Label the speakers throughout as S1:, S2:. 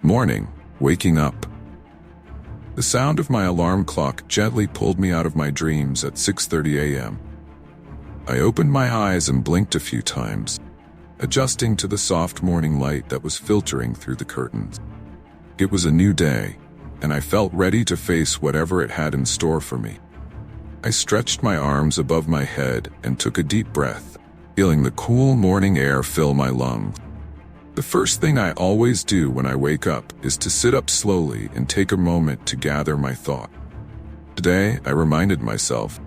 S1: Morning, waking up. The sound of my alarm clock gently pulled me out of my dreams at 6:30 a.m. I opened my eyes and blinked a few times, adjusting to the soft morning light that was filtering through the curtains. It was a new day, and I felt ready to face whatever it had in store for me. I stretched my arms above my head and took a deep breath, feeling the cool morning air fill my lungs. The first thing I always do when I wake up is to sit up slowly and take a moment to gather my thought. Today, I reminded myself,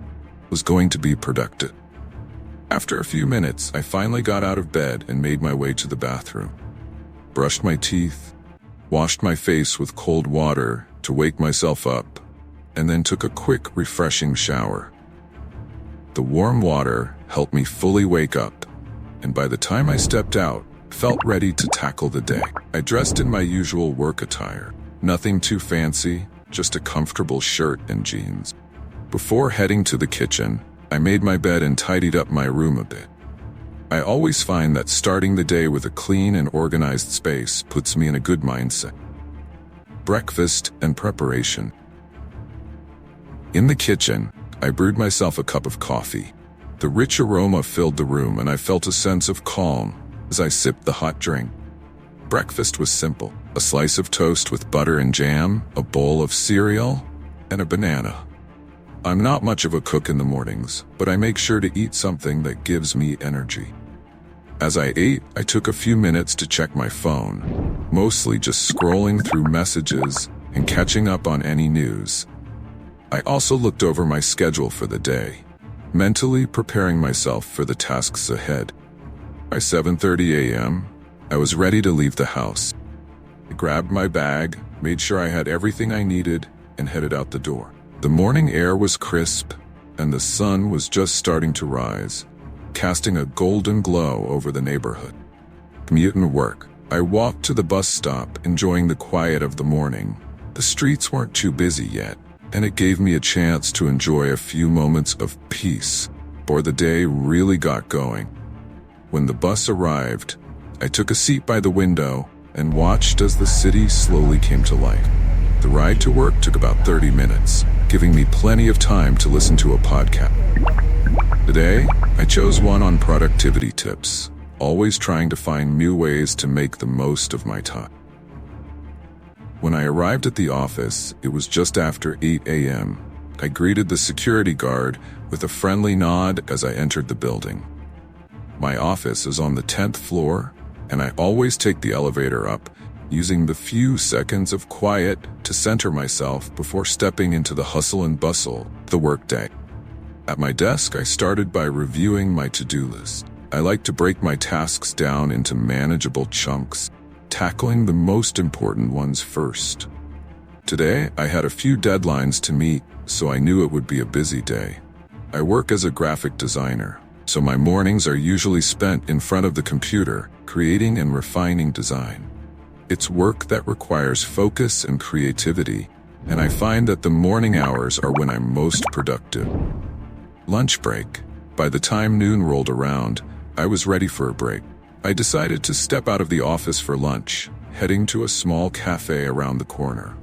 S1: was going to be productive. After a few minutes, I finally got out of bed and made my way to the bathroom. Brushed my teeth, washed my face with cold water to wake myself up, and then took a quick, refreshing shower. The warm water helped me fully wake up, and by the time I stepped out, felt ready to tackle the day. I dressed in my usual work attire. Nothing too fancy, just a comfortable shirt and jeans. Before heading to the kitchen, I made my bed and tidied up my room a bit. I always find that starting the day with a clean and organized space puts me in a good mindset. Breakfast and preparation. In the kitchen, I brewed myself a cup of coffee. The rich aroma filled the room and I felt a sense of calm as I sipped the hot drink. Breakfast was simple: a slice of toast with butter and jam, a bowl of cereal, and a banana. I'm not much of a cook in the mornings, but I make sure to eat something that gives me energy. As I ate, I took a few minutes to check my phone, mostly just scrolling through messages and catching up on any news. I also looked over my schedule for the day, mentally preparing myself for the tasks ahead. By 7:30 a.m., I was ready to leave the house. I grabbed my bag, made sure I had everything I needed, and headed out the door. The morning air was crisp, and the sun was just starting to rise, casting a golden glow over the neighborhood. Commuting to work, I walked to the bus stop, enjoying the quiet of the morning. The streets weren't too busy yet, and it gave me a chance to enjoy a few moments of peace before the day really got going. When the bus arrived, I took a seat by the window and watched as the city slowly came to life. The ride to work took about 30 minutes, giving me plenty of time to listen to a podcast. Today, I chose one on productivity tips, always trying to find new ways to make the most of my time. When I arrived at the office, it was just after 8 a.m. I greeted the security guard with a friendly nod as I entered the building. My office is on the 10th floor, and I always take the elevator up, using the few seconds of quiet to center myself before stepping into the hustle and bustle of the workday. At my desk, I started by reviewing my to-do list. I like to break my tasks down into manageable chunks, tackling the most important ones first. Today, I had a few deadlines to meet, so I knew it would be a busy day. I work as a graphic designer, so my mornings are usually spent in front of the computer, creating and refining design. It's work that requires focus and creativity, and I find that the morning hours are when I'm most productive. Lunch break. By the time noon rolled around, I was ready for a break. I decided to step out of the office for lunch, heading to a small cafe around the corner.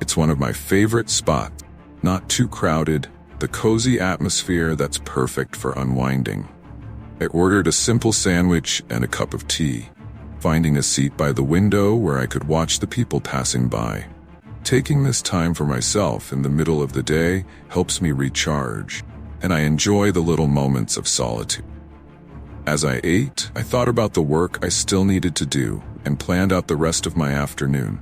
S1: It's one of my favorite spots, not too crowded, the cozy atmosphere that's perfect for unwinding. I ordered a simple sandwich and a cup of tea, finding a seat by the window where I could watch the people passing by. Taking this time for myself in the middle of the day helps me recharge, and I enjoy the little moments of solitude. As I ate, I thought about the work I still needed to do and planned out the rest of my afternoon.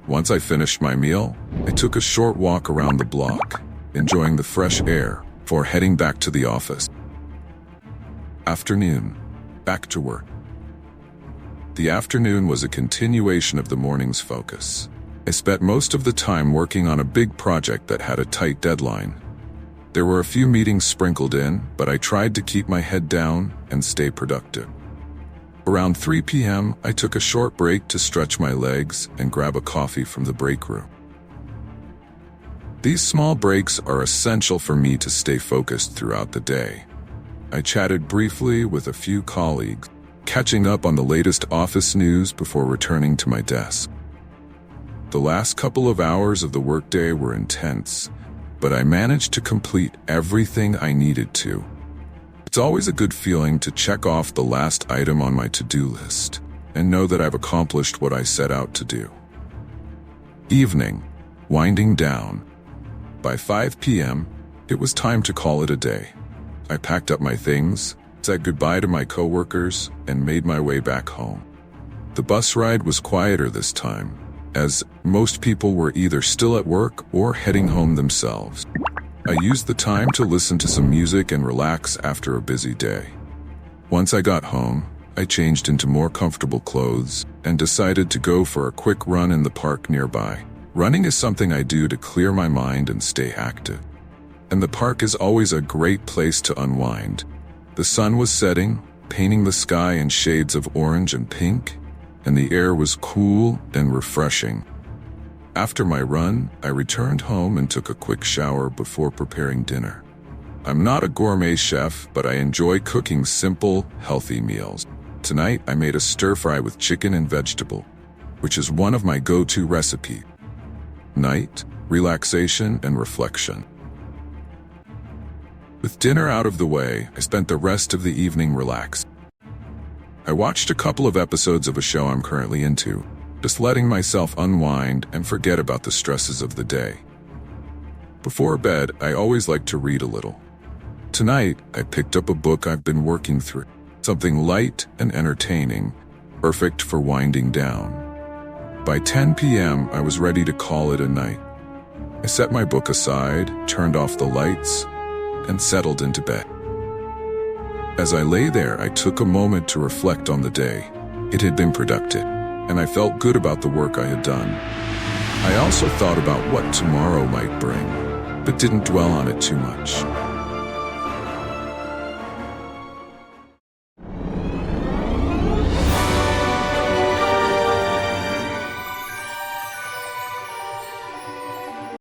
S1: Once I finished my meal, I took a short walk around the block, enjoying the fresh air before heading back to the office. Afternoon, back to work. The afternoon was a continuation of the morning's focus. I spent most of the time working on a big project that had a tight deadline. There were a few meetings sprinkled in, but I tried to keep my head down and stay productive. Around 3 p.m., I took a short break to stretch my legs and grab a coffee from the break room. These small breaks are essential for me to stay focused throughout the day. I chatted briefly with a few colleagues, catching up on the latest office news before returning to my desk. The last couple of hours of the workday were intense, but I managed to complete everything I needed to. It's always a good feeling to check off the last item on my to-do list and know that I've accomplished what I set out to do. Evening, winding down. By 5 p.m., it was time to call it a day. I packed up my things, said goodbye to my coworkers, and made my way back home. The bus ride was quieter this time, as most people were either still at work or heading home themselves. I used the time to listen to some music and relax after a busy day. Once I got home, I changed into more comfortable clothes and decided to go for a quick run in the park nearby. Running is something I do to clear my mind and stay active. And the park is always a great place to unwind. The sun was setting, painting the sky in shades of orange and pink, and the air was cool and refreshing. After my run, I returned home and took a quick shower before preparing dinner. I'm not a gourmet chef, but I enjoy cooking simple, healthy meals. Tonight, I made a stir-fry with chicken and vegetable, which is one of my go-to recipes. Night, relaxation, and reflection. With dinner out of the way, I spent the rest of the evening relaxed. I watched a couple of episodes of a show I'm currently into, just letting myself unwind and forget about the stresses of the day. Before bed, I always like to read a little. Tonight, I picked up a book I've been working through, something light and entertaining, perfect for winding down. By 10 p.m., I was ready to call it a night. I set my book aside, turned off the lights, and settled into bed. As I lay there, I took a moment to reflect on the day. It had been productive, and I felt good about the work I had done. I also thought about what tomorrow might bring, but didn't dwell on it too much.